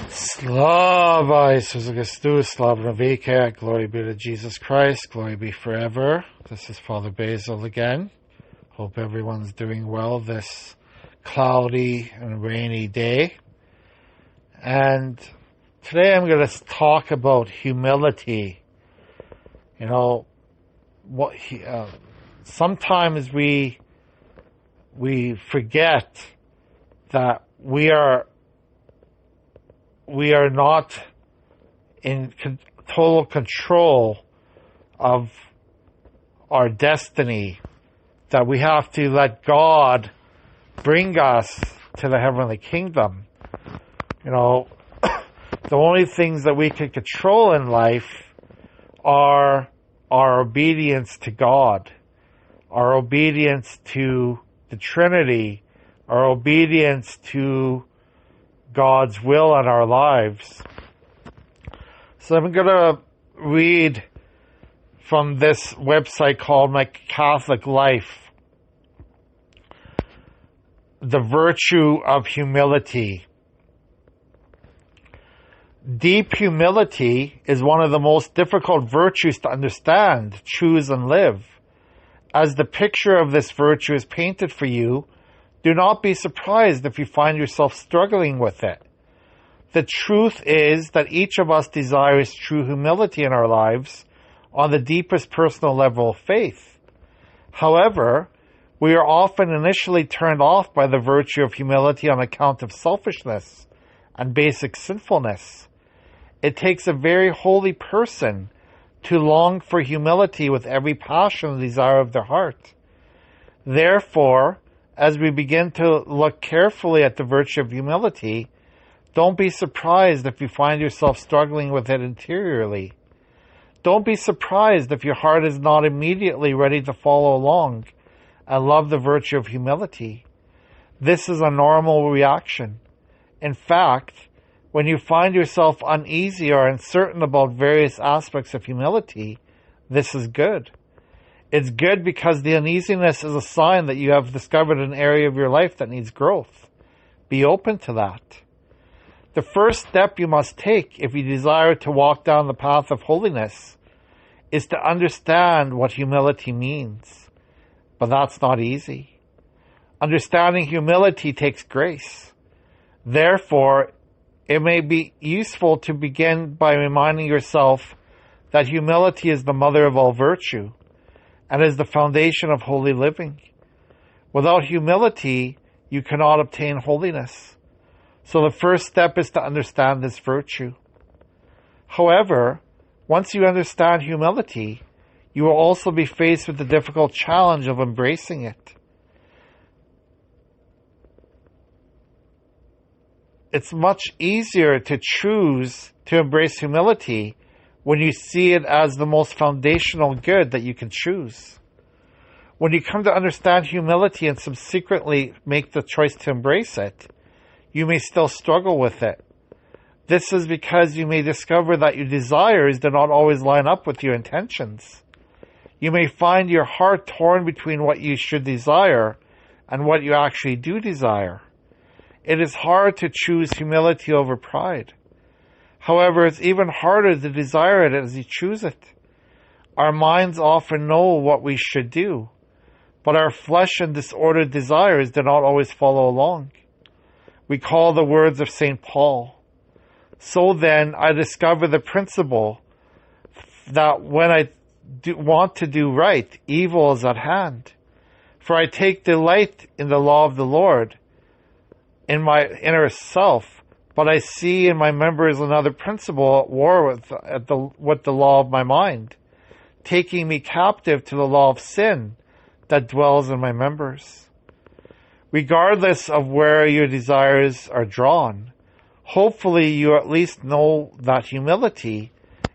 Slava Isus Augustus, Slava Navika, glory be to Jesus Christ, glory be forever. This is Father Basil again. Hope everyone's doing well this cloudy and rainy day. And today I'm going to talk about humility. You know, sometimes we forget that we are not in total control of our destiny, that we have to let God bring us to the heavenly kingdom. You know, the only things that we can control in life are our obedience to God, our obedience to the Trinity, our obedience to God's will in our lives. So I'm going to read from this website called My Catholic Life, The Virtue of Humility. Deep humility is one of the most difficult virtues to understand, choose, and live. As the picture of this virtue is painted for you, do not be surprised if you find yourself struggling with it. The truth is that each of us desires true humility in our lives on the deepest personal level of faith. However, we are often initially turned off by the virtue of humility on account of selfishness and basic sinfulness. It takes a very holy person to long for humility with every passion and desire of their heart. Therefore, as we begin to look carefully at the virtue of humility, don't be surprised if you find yourself struggling with it interiorly. Don't be surprised if your heart is not immediately ready to follow along and love the virtue of humility. This is a normal reaction. In fact, when you find yourself uneasy or uncertain about various aspects of humility, this is good. It's good because the uneasiness is a sign that you have discovered an area of your life that needs growth. Be open to that. The first step you must take if you desire to walk down the path of holiness is to understand what humility means. But that's not easy. Understanding humility takes grace. Therefore, it may be useful to begin by reminding yourself that humility is the mother of all virtue and is the foundation of holy living. Without humility, you cannot obtain holiness. So the first step is to understand this virtue. However, once you understand humility, you will also be faced with the difficult challenge of embracing it. It's much easier to choose to embrace humility when you see it as the most foundational good that you can choose. When you come to understand humility and subsequently make the choice to embrace it, you may still struggle with it. This is because you may discover that your desires do not always line up with your intentions. You may find your heart torn between what you should desire and what you actually do desire. It is hard to choose humility over pride. However, it's even harder to desire it as you choose it. Our minds often know what we should do, but our flesh and disordered desires do not always follow along. Recall the words of St. Paul. So then, I discover the principle that when I want to do right, evil is at hand. For I take delight in the law of the Lord, in my inner self, but I see in my members another principle at war with the law of my mind, taking me captive to the law of sin that dwells in my members. Regardless of where your desires are drawn, hopefully you at least know that humility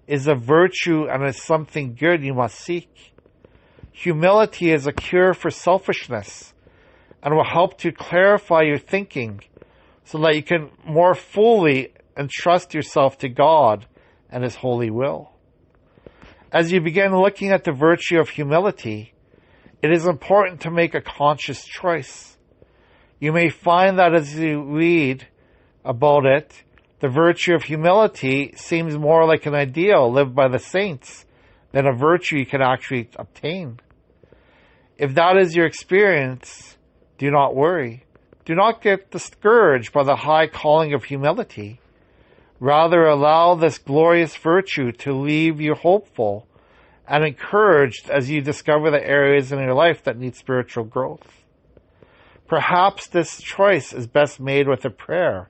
is a virtue and is something good you must seek. Humility is a cure for selfishness and will help to clarify your thinking so that you can more fully entrust yourself to God and His holy will. As you begin looking at the virtue of humility, it is important to make a conscious choice. You may find that as you read about it, The virtue of humility seems more like an ideal lived by the saints than a virtue you can actually obtain. If that is your experience, do not worry. Do not get discouraged by the high calling of humility. Rather, allow this glorious virtue to leave you hopeful and encouraged as you discover the areas in your life that need spiritual growth. Perhaps this choice is best made with a prayer.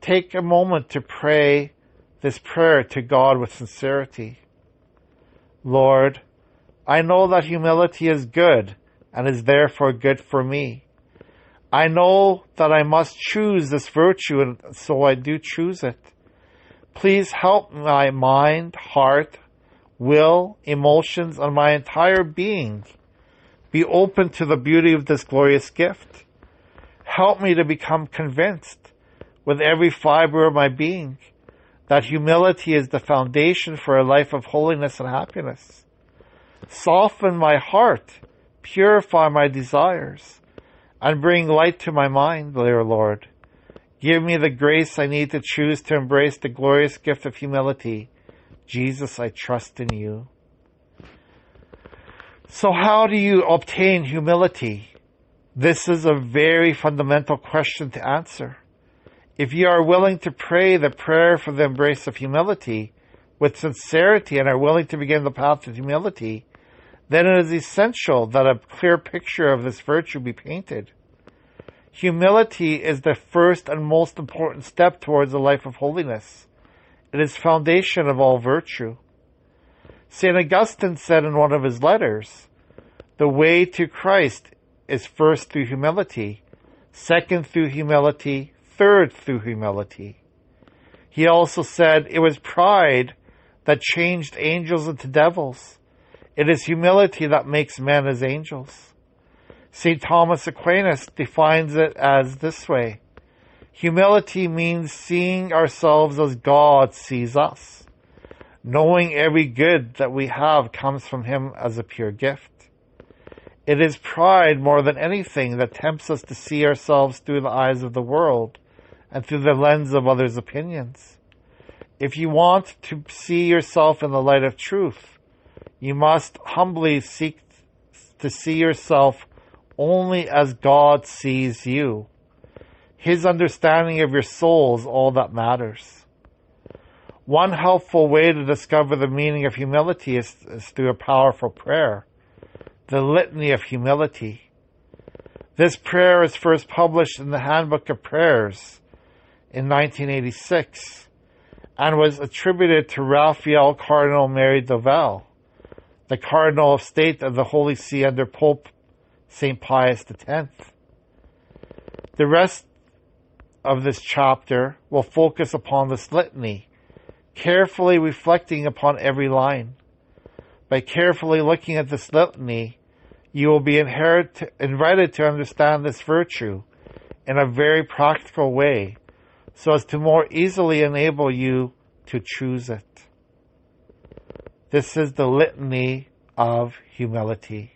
Take a moment to pray this prayer to God with sincerity. Lord, I know that humility is good and is therefore good for me. I know that I must choose this virtue, and so I do choose it. Please help my mind, heart, will, emotions, and my entire being be open to the beauty of this glorious gift. Help me to become convinced with every fiber of my being that humility is the foundation for a life of holiness and happiness. Soften my heart, purify my desires, and bring light to my mind, dear Lord. Give me the grace I need to choose to embrace the glorious gift of humility. Jesus, I trust in you. So how do you obtain humility? This is a very fundamental question to answer. If you are willing to pray the prayer for the embrace of humility with sincerity and are willing to begin the path of humility, then it is essential that a clear picture of this virtue be painted. Humility is the first and most important step towards a life of holiness. It is foundation of all virtue. St. Augustine said in one of his letters, the way to Christ is first through humility, second through humility, third through humility. He also said it was pride that changed angels into devils. It is humility that makes men as angels. St. Thomas Aquinas defines it as this way. Humility means seeing ourselves as God sees us, knowing every good that we have comes from Him as a pure gift. It is pride more than anything that tempts us to see ourselves through the eyes of the world and through the lens of others' opinions. If you want to see yourself in the light of truth, you must humbly seek to see yourself only as God sees you. His understanding of your soul is all that matters. One helpful way to discover the meaning of humility is through a powerful prayer, the Litany of Humility. This prayer is first published in the Handbook of Prayers in 1986 and was attributed to Raphael Cardinal Merry d'Auvel, the Cardinal of State of the Holy See under Pope St. Pius X. The rest of this chapter will focus upon this litany, carefully reflecting upon every line. By carefully looking at this litany, you will be invited to understand this virtue in a very practical way, so as to more easily enable you to choose it. This is the Litany of Humility.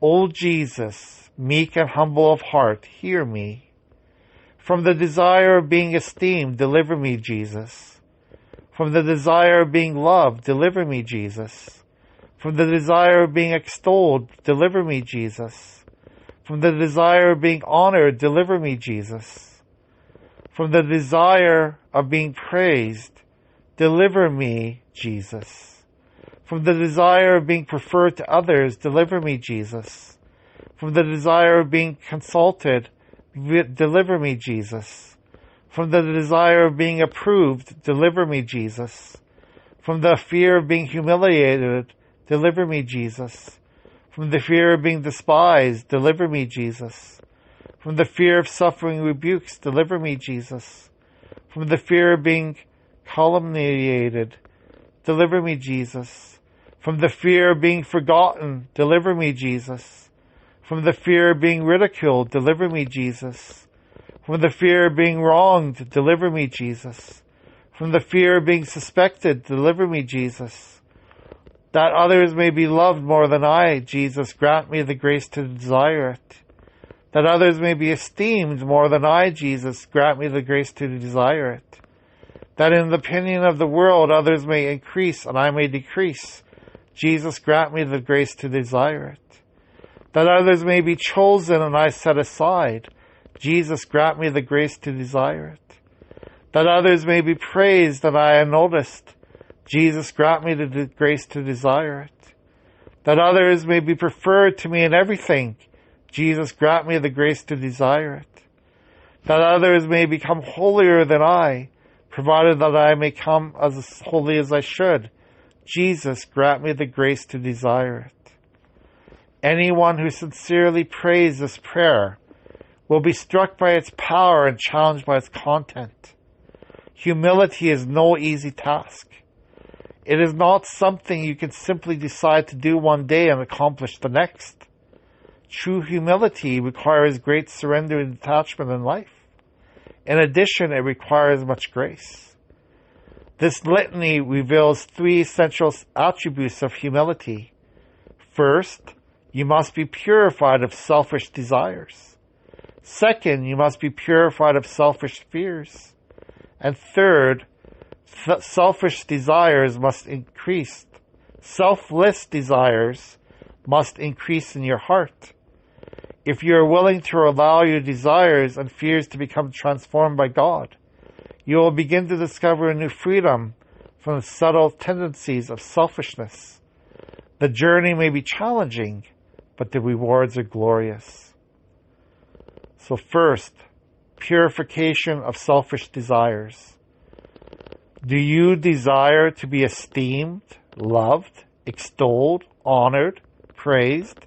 O Jesus, meek and humble of heart, hear me. From the desire of being esteemed, deliver me, Jesus. From the desire of being loved, deliver me, Jesus. From the desire of being extolled, deliver me, Jesus. From the desire of being honored, deliver me, Jesus. From the desire of being praised, deliver me, Jesus. From the desire of being preferred to others, deliver me, Jesus. From the desire of being consulted, deliver me, Jesus. From the desire of being approved, deliver me, Jesus. From the fear of being humiliated, deliver me, Jesus. From the fear of being despised, deliver me, Jesus. From the fear of suffering rebukes, deliver me, Jesus. From the fear of being calumniated, deliver me, Jesus. From the fear of being forgotten, deliver me, Jesus. From the fear of being ridiculed, deliver me, Jesus. From the fear of being wronged, deliver me, Jesus. From the fear of being suspected, deliver me, Jesus. That others may be loved more than I, Jesus, grant me the grace to desire it. That others may be esteemed more than I, Jesus, grant me the grace to desire it. That in the opinion of the world others may increase and I may decrease, Jesus, grant me the grace to desire it. That others may be chosen and I set aside, Jesus, grant me the grace to desire it. That others may be praised and I unnoticed, Jesus, grant me the grace to desire it. That others may be preferred to me in everything, Jesus, grant me the grace to desire it. That others may become holier than I, provided that I may come as holy as I should, Jesus, grant me the grace to desire it. Anyone who sincerely prays this prayer will be struck by its power and challenged by its content. Humility is no easy task. It is not something you can simply decide to do one day and accomplish the next. True humility requires great surrender and detachment in life. In addition, it requires much grace. This litany reveals three essential attributes of humility. First, you must be purified of selfish desires. Second, you must be purified of selfish fears. And third, selfish desires must increase. Selfless desires must increase in your heart. If you are willing to allow your desires and fears to become transformed by God, you will begin to discover a new freedom from the subtle tendencies of selfishness. The journey may be challenging, but the rewards are glorious. So first, purification of selfish desires. Do you desire to be esteemed, loved, extolled, honored, praised,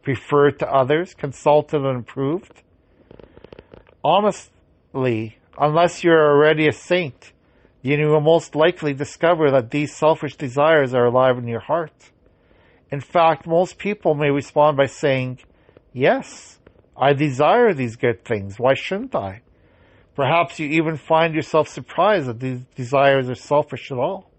preferred to others, consulted and approved? Honestly, unless you're already a saint, you will most likely discover that these selfish desires are alive in your heart. In fact, most people may respond by saying, yes, I desire these good things. Why shouldn't I? Perhaps you even find yourself surprised that these desires are selfish at all.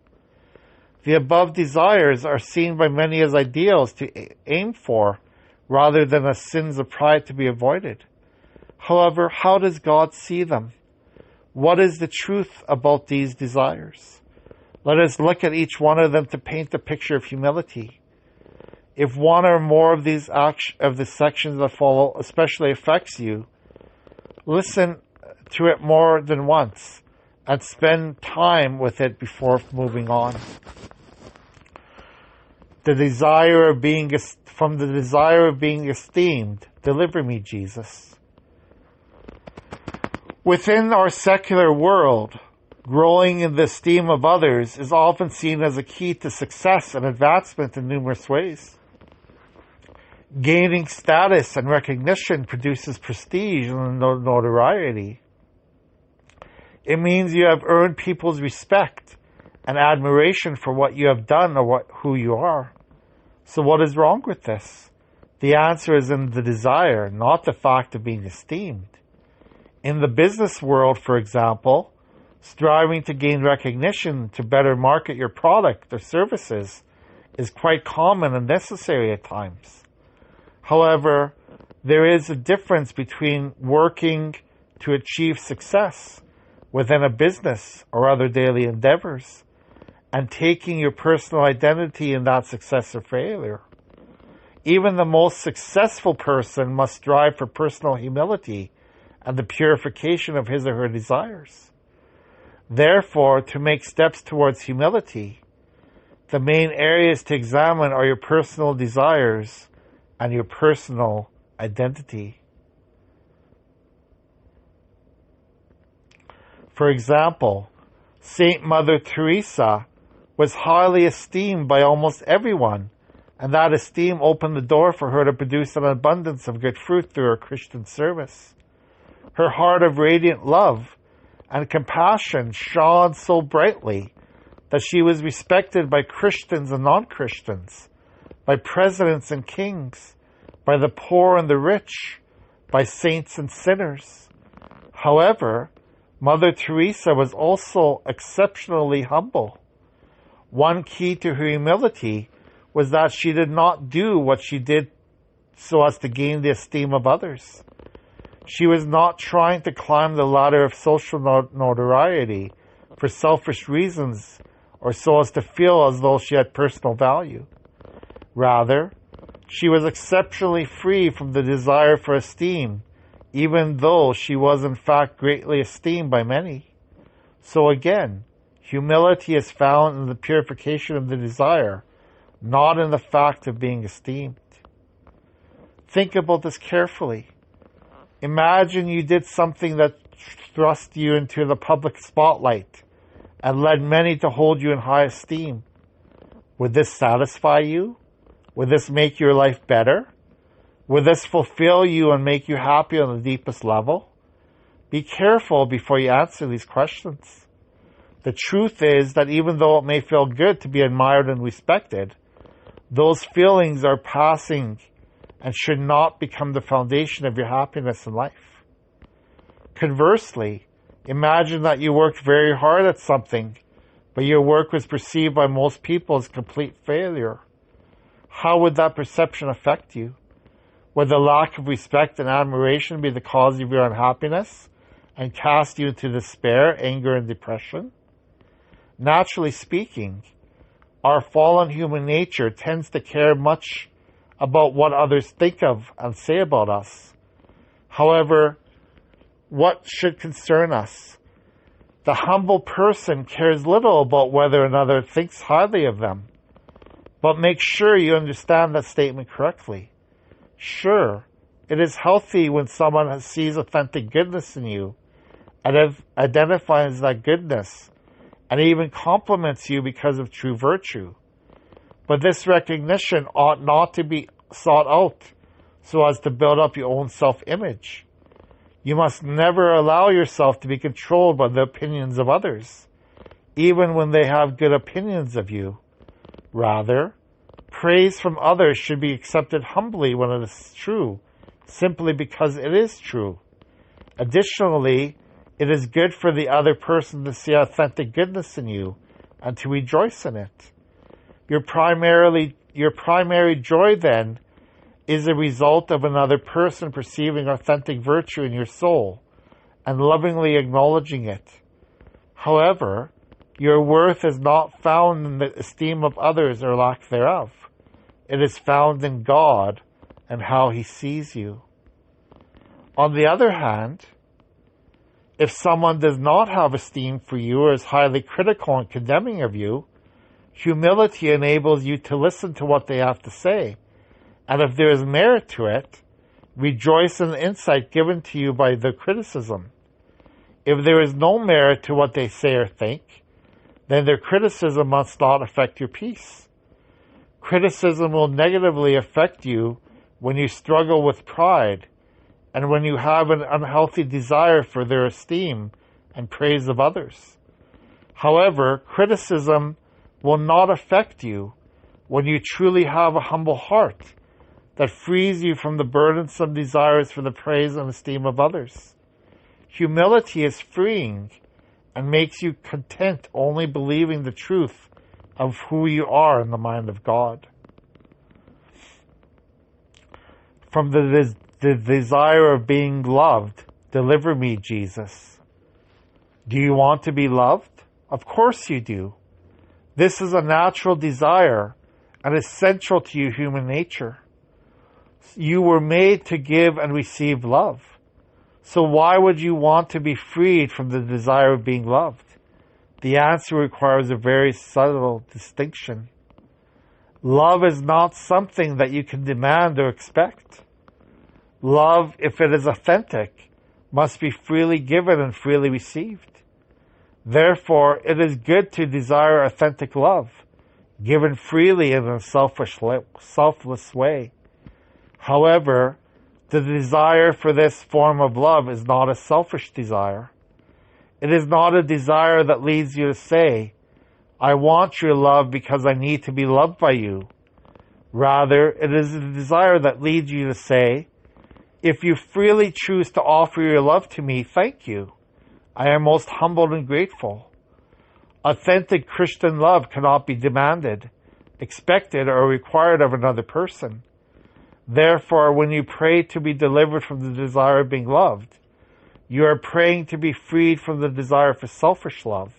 The above desires are seen by many as ideals to aim for, rather than as sins of pride to be avoided. However, how does God see them? What is the truth about these desires? Let us look at each one of them to paint a picture of humility. If one or more of these of the sections that follow especially affects you, listen to it more than once and spend time with it before moving on. From the desire of being esteemed, deliver me, Jesus. Within our secular world, growing in the esteem of others is often seen as a key to success and advancement in numerous ways. Gaining status and recognition produces prestige and notoriety. It means you have earned people's respect and admiration for what you have done or who you are. So what is wrong with this? The answer is in the desire, not the fact of being esteemed. In the business world, for example, striving to gain recognition to better market your product or services is quite common and necessary at times. However, there is a difference between working to achieve success within a business or other daily endeavors and taking your personal identity in that success or failure. Even the most successful person must strive for personal humility and the purification of his or her desires. Therefore, to make steps towards humility, the main areas to examine are your personal desires and your personal identity. For example, Saint Mother Teresa was highly esteemed by almost everyone, and that esteem opened the door for her to produce an abundance of good fruit through her Christian service. Her heart of radiant love and compassion shone so brightly that she was respected by Christians and non-Christians, by presidents and kings, by the poor and the rich, by saints and sinners. However, Mother Teresa was also exceptionally humble. One key to her humility was that she did not do what she did so as to gain the esteem of others. She was not trying to climb the ladder of social notoriety for selfish reasons or so as to feel as though she had personal value. Rather, she was exceptionally free from the desire for esteem, even though she was in fact greatly esteemed by many. So again, humility is found in the purification of the desire, not in the fact of being esteemed. Think about this carefully. Imagine you did something that thrust you into the public spotlight and led many to hold you in high esteem. Would this satisfy you? Would this make your life better? Would this fulfill you and make you happy on the deepest level? Be careful before you answer these questions. The truth is that even though it may feel good to be admired and respected, those feelings are passing and should not become the foundation of your happiness in life. Conversely, imagine that you worked very hard at something, but your work was perceived by most people as complete failure. How would that perception affect you? Would the lack of respect and admiration be the cause of your unhappiness and cast you into despair, anger, and depression? Naturally speaking, our fallen human nature tends to care much about what others think of and say about us. However, what should concern us? The humble person cares little about whether another thinks highly of them. But make sure you understand that statement correctly. Sure, it is healthy when someone sees authentic goodness in you and identifies that goodness and even compliments you because of true virtue. But this recognition ought not to be sought out so as to build up your own self-image. You must never allow yourself to be controlled by the opinions of others, even when they have good opinions of you. Rather, praise from others should be accepted humbly when it is true, simply because it is true. Additionally, it is good for the other person to see authentic goodness in you and to rejoice in it. Your primary joy, then, is a result of another person perceiving authentic virtue in your soul and lovingly acknowledging it. However, your worth is not found in the esteem of others or lack thereof. It is found in God and how He sees you. On the other hand, if someone does not have esteem for you or is highly critical and condemning of you, humility enables you to listen to what they have to say, and if there is merit to it, rejoice in the insight given to you by the criticism. If there is no merit to what they say or think, then their criticism must not affect your peace. Criticism will negatively affect you when you struggle with pride and when you have an unhealthy desire for their esteem and praise of others. However, criticism will not affect you when you truly have a humble heart that frees you from the burdensome desires for the praise and esteem of others. Humility is freeing and makes you content only believing the truth of who you are in the mind of God. From the desire of being loved, deliver me, Jesus. Do you want to be loved? Of course you do. This is a natural desire and is central to your human nature. You were made to give and receive love. So why would you want to be freed from the desire of being loved? The answer requires a very subtle distinction. Love is not something that you can demand or expect. Love, if it is authentic, must be freely given and freely received. Therefore, it is good to desire authentic love, given freely in a selfless way. However, the desire for this form of love is not a selfish desire. It is not a desire that leads you to say, I want your love because I need to be loved by you. Rather, it is a desire that leads you to say, if you freely choose to offer your love to me, thank you. I am most humbled and grateful. Authentic Christian love cannot be demanded, expected, or required of another person. Therefore, when you pray to be delivered from the desire of being loved, you are praying to be freed from the desire for selfish love.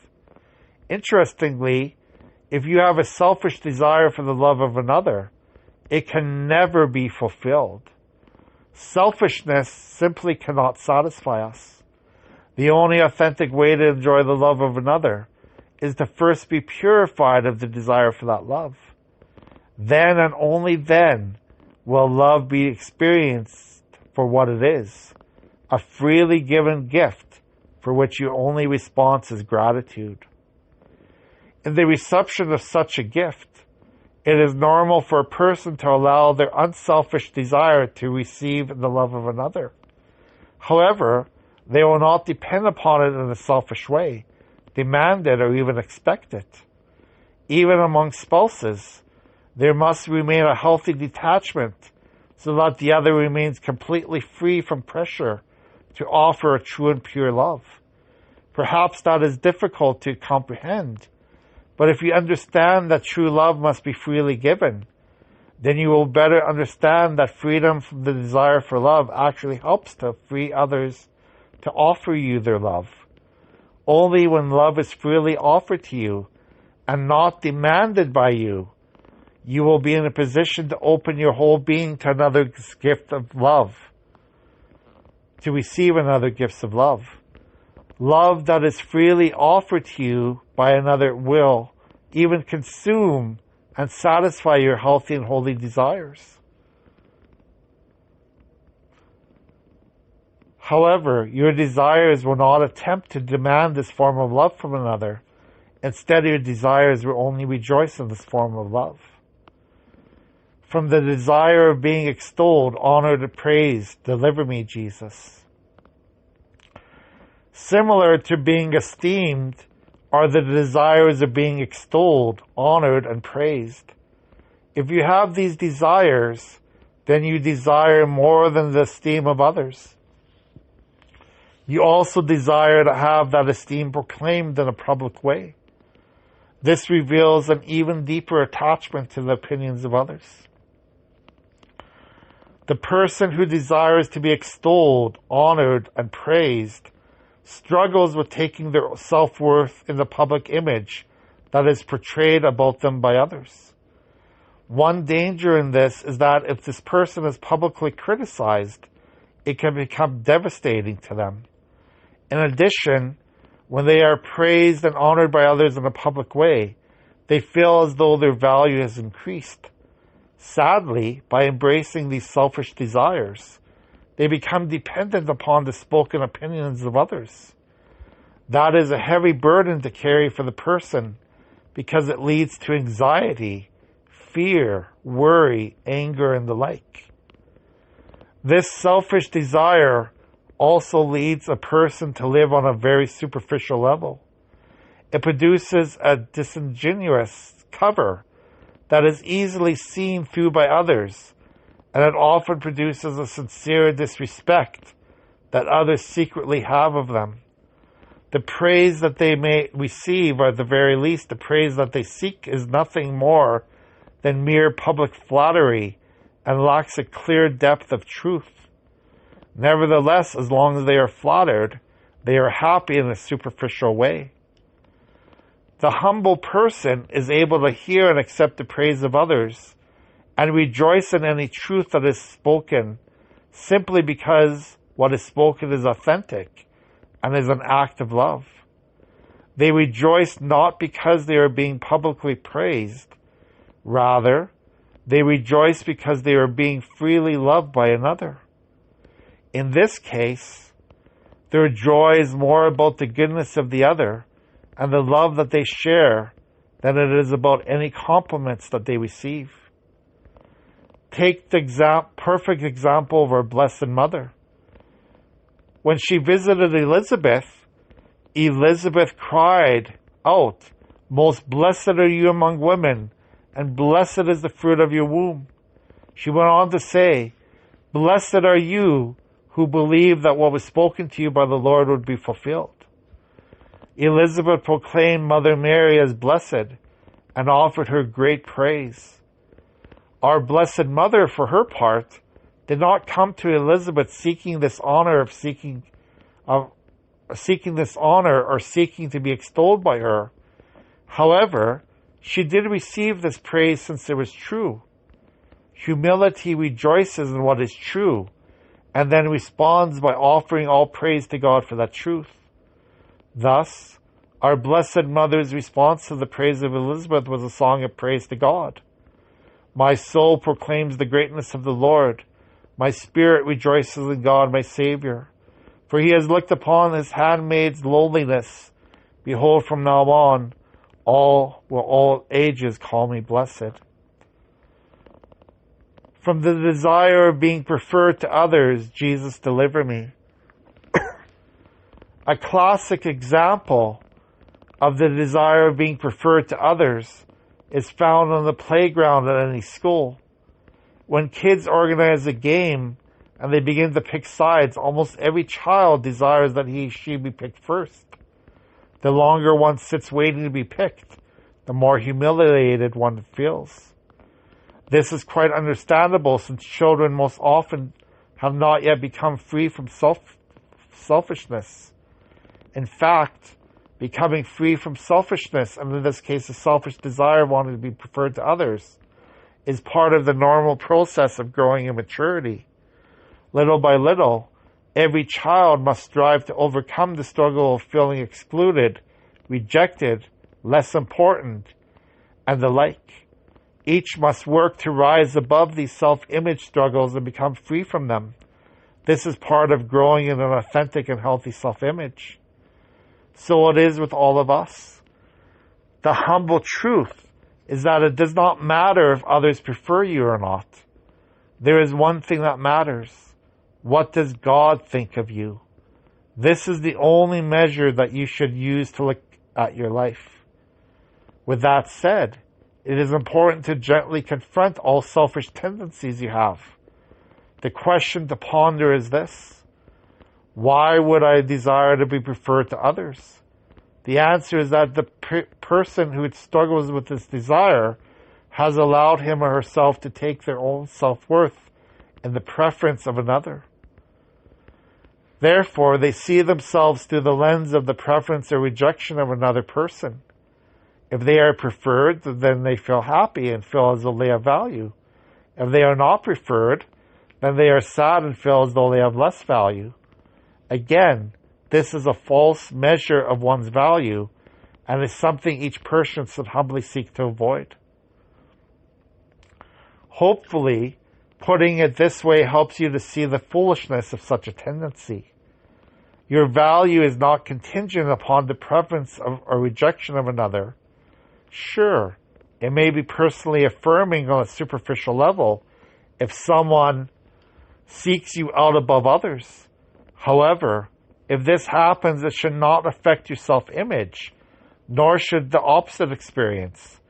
Interestingly, if you have a selfish desire for the love of another, it can never be fulfilled. Selfishness simply cannot satisfy us. The only authentic way to enjoy the love of another is to first be purified of the desire for that love. Then and only then will love be experienced for what it is, a freely given gift for which your only response is gratitude. In the reception of such a gift, it is normal for a person to allow their unselfish desire to receive the love of another. However, they will not depend upon it in a selfish way, demand it, or even expect it. Even among spouses, there must remain a healthy detachment so that the other remains completely free from pressure to offer a true and pure love. Perhaps that is difficult to comprehend, but if you understand that true love must be freely given, then you will better understand that freedom from the desire for love actually helps to free others to offer you their love. Only when love is freely offered to you and not demanded by you, you will be in a position to open your whole being to another's gift of love, to receive another gift of love. Love that is freely offered to you by another will even consume and satisfy your healthy and holy desires. However, your desires will not attempt to demand this form of love from another. Instead, your desires will only rejoice in this form of love. From the desire of being extolled, honored, and praised, deliver me, Jesus. Similar to being esteemed are the desires of being extolled, honored, and praised. If you have these desires, then you desire more than the esteem of others. You also desire to have that esteem proclaimed in a public way. This reveals an even deeper attachment to the opinions of others. The person who desires to be extolled, honored, and praised struggles with taking their self-worth in the public image that is portrayed about them by others. One danger in this is that if this person is publicly criticized, it can become devastating to them. In addition, when they are praised and honored by others in a public way, they feel as though their value has increased. Sadly, by embracing these selfish desires, they become dependent upon the spoken opinions of others. That is a heavy burden to carry for the person because it leads to anxiety, fear, worry, anger, and the like. This selfish desire also leads a person to live on a very superficial level. It produces a disingenuous cover that is easily seen through by others, and it often produces a sincere disrespect that others secretly have of them. The praise that they may receive, or at the very least, the praise that they seek, is nothing more than mere public flattery and lacks a clear depth of truth. Nevertheless, as long as they are flattered, they are happy in a superficial way. The humble person is able to hear and accept the praise of others and rejoice in any truth that is spoken simply because what is spoken is authentic and is an act of love. They rejoice not because they are being publicly praised. Rather, they rejoice because they are being freely loved by another. In this case, their joy is more about the goodness of the other and the love that they share than it is about any compliments that they receive. Take the perfect example of our Blessed Mother. When she visited Elizabeth, Elizabeth cried out, "Most blessed are you among women, and blessed is the fruit of your womb." She went on to say, "Blessed are you who believed that what was spoken to you by the Lord would be fulfilled." Elizabeth proclaimed Mother Mary as blessed and offered her great praise. Our Blessed Mother, for her part, did not come to Elizabeth seeking this honor or seeking to be extolled by her. However, she did receive this praise since it was true. Humility rejoices in what is true, and then responds by offering all praise to God for that truth. Thus, our Blessed Mother's response to the praise of Elizabeth was a song of praise to God. My soul proclaims the greatness of the Lord. My spirit rejoices in God, my Savior. For he has looked upon his handmaid's lowliness. Behold, from now on, all ages call me blessed. From the desire of being preferred to others, Jesus, deliver me. A classic example of the desire of being preferred to others is found on the playground at any school. When kids organize a game and they begin to pick sides, almost every child desires that she be picked first. The longer one sits waiting to be picked, the more humiliated one feels. This is quite understandable, since children most often have not yet become free from selfishness. In fact, becoming free from selfishness, and in this case a selfish desire of wanting to be preferred to others, is part of the normal process of growing in maturity. Little by little, every child must strive to overcome the struggle of feeling excluded, rejected, less important, and the like. Each must work to rise above these self-image struggles and become free from them. This is part of growing in an authentic and healthy self-image. So it is with all of us. The humble truth is that it does not matter if others prefer you or not. There is one thing that matters. What does God think of you? This is the only measure that you should use to look at your life. With that said, it is important to gently confront all selfish tendencies you have. The question to ponder is this: why would I desire to be preferred to others? The answer is that the person who struggles with this desire has allowed him or herself to take their own self-worth in the preference of another. Therefore, they see themselves through the lens of the preference or rejection of another person. If they are preferred, then they feel happy and feel as though they have value. If they are not preferred, then they are sad and feel as though they have less value. Again, this is a false measure of one's value, and is something each person should humbly seek to avoid. Hopefully, putting it this way helps you to see the foolishness of such a tendency. Your value is not contingent upon the preference or rejection of another. Sure, it may be personally affirming on a superficial level if someone seeks you out above others. However, if this happens, it should not affect your self-image, nor should the opposite experience.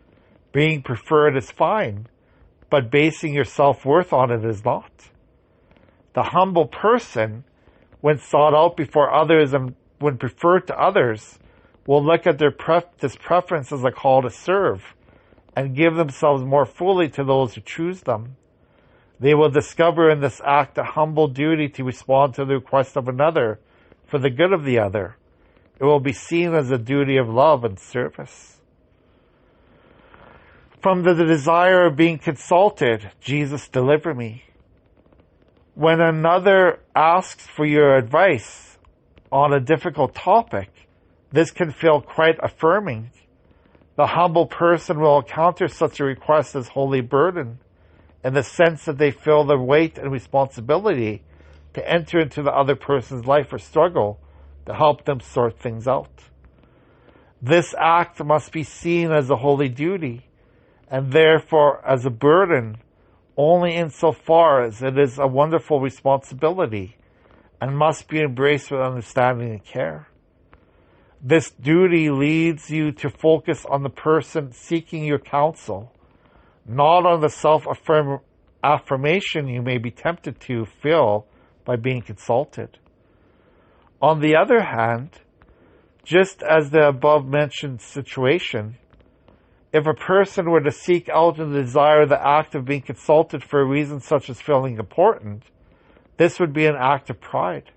Being preferred is fine, but basing your self-worth on it is not. The humble person, when sought out before others and when preferred to others, will look at this preference as a call to serve and give themselves more fully to those who choose them. They will discover in this act a humble duty to respond to the request of another for the good of the other. It will be seen as a duty of love and service. From the desire of being consulted, Jesus, deliver me. When another asks for your advice on a difficult topic, this can feel quite affirming. The humble person will encounter such a request as holy burden, in the sense that they feel the weight and responsibility to enter into the other person's life or struggle to help them sort things out. This act must be seen as a holy duty, and therefore as a burden, only insofar as it is a wonderful responsibility and must be embraced with understanding and care. This duty leads you to focus on the person seeking your counsel, not on the self-affirmation you may be tempted to feel by being consulted. On the other hand, just as the above-mentioned situation, If a person were to seek out and desire the act of being consulted for a reason such as feeling important, this would be an act of pride.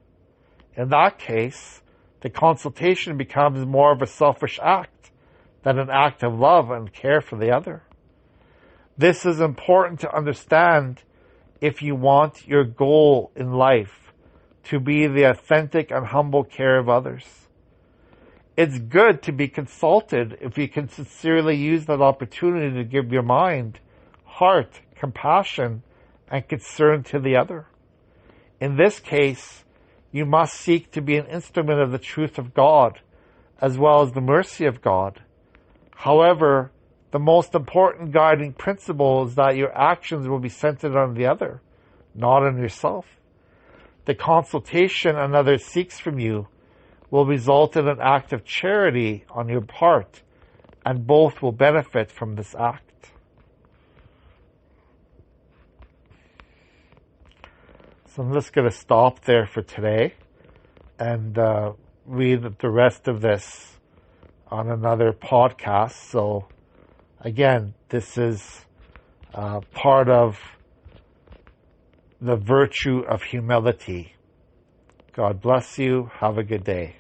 In that case, the consultation becomes more of a selfish act than an act of love and care for the other. This is important to understand if you want your goal in life to be the authentic and humble care of others. It's good to be consulted if you can sincerely use that opportunity to give your mind, heart, compassion, and concern to the other. In this case, you must seek to be an instrument of the truth of God, as well as the mercy of God. However, the most important guiding principle is that your actions will be centered on the other, not on yourself. The consultation another seeks from you will result in an act of charity on your part, and both will benefit from this act. So I'm just going to stop there for today and read the rest of this on another podcast. So again, this is part of the virtue of humility. God bless you. Have a good day.